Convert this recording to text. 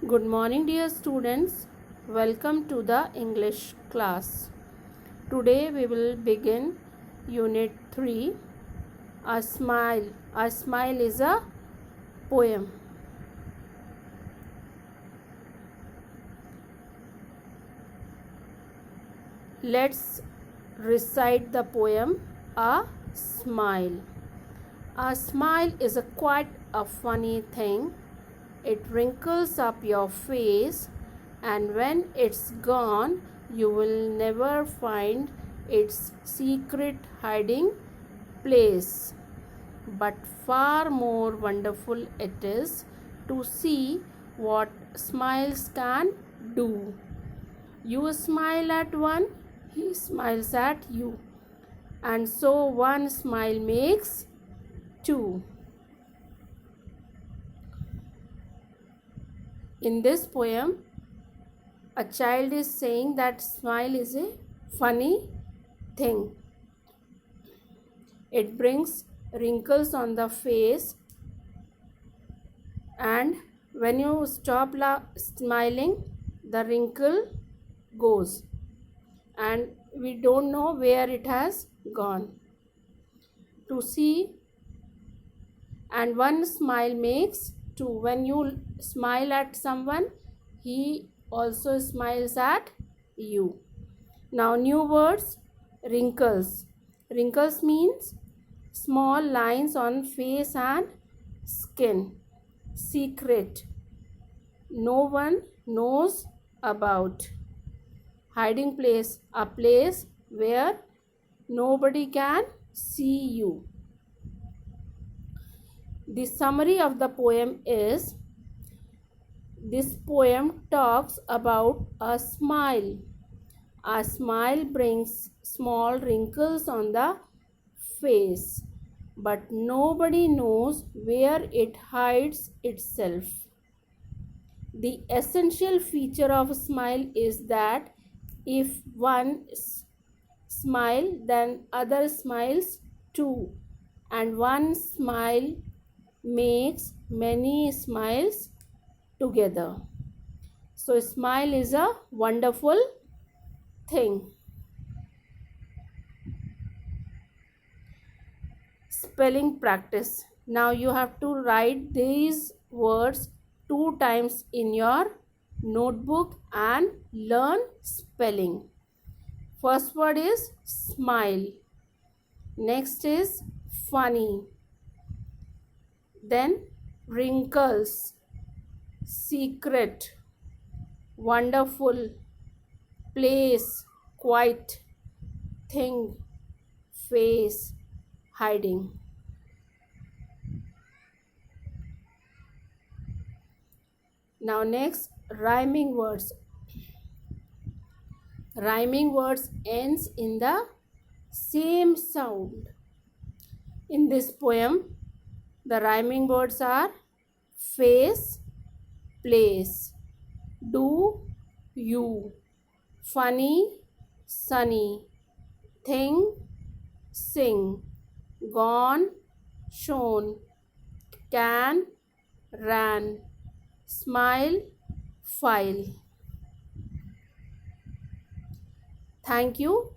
Good morning, dear students. Welcome to the English class. Today we will begin Unit 3. A Smile. A Smile is a poem. Let's recite the poem A Smile. A smile is quite a funny thing. It wrinkles up your face, and when it's gone, you will never find its secret hiding place. But far more wonderful it is to see what smiles can do. You smile at one, he smiles at you, and so one smile makes two. In this poem, a child is saying that smile is a funny thing. It brings wrinkles on the face, and when you stop smiling, the wrinkle goes, and we don't know where it has gone. To see, and one smile makes two. When you smile at someone, he also smiles at you. Now, new words. Wrinkles. Wrinkles means small lines on face and skin. Secret. No one knows about. Hiding place. A place where nobody can see you. The summary of the poem is, this poem talks about a smile. A smile brings small wrinkles on the face, but nobody knows where it hides itself. The essential feature of a smile is that if one smile, then other smiles too, and one smile makes many smiles together. So smile is a wonderful thing. Spelling practice. Now you have to write these words 2 times in your notebook and learn spelling. First word is smile. Next is funny. Then wrinkles, secret, wonderful, place, quiet, thing, face, hiding. Now next, rhyming words. Rhyming words ends in the same sound. In this poem, the rhyming words are face, place, do, you, funny, sunny, thing, sing, gone, shown, can, ran, smile, file. Thank you.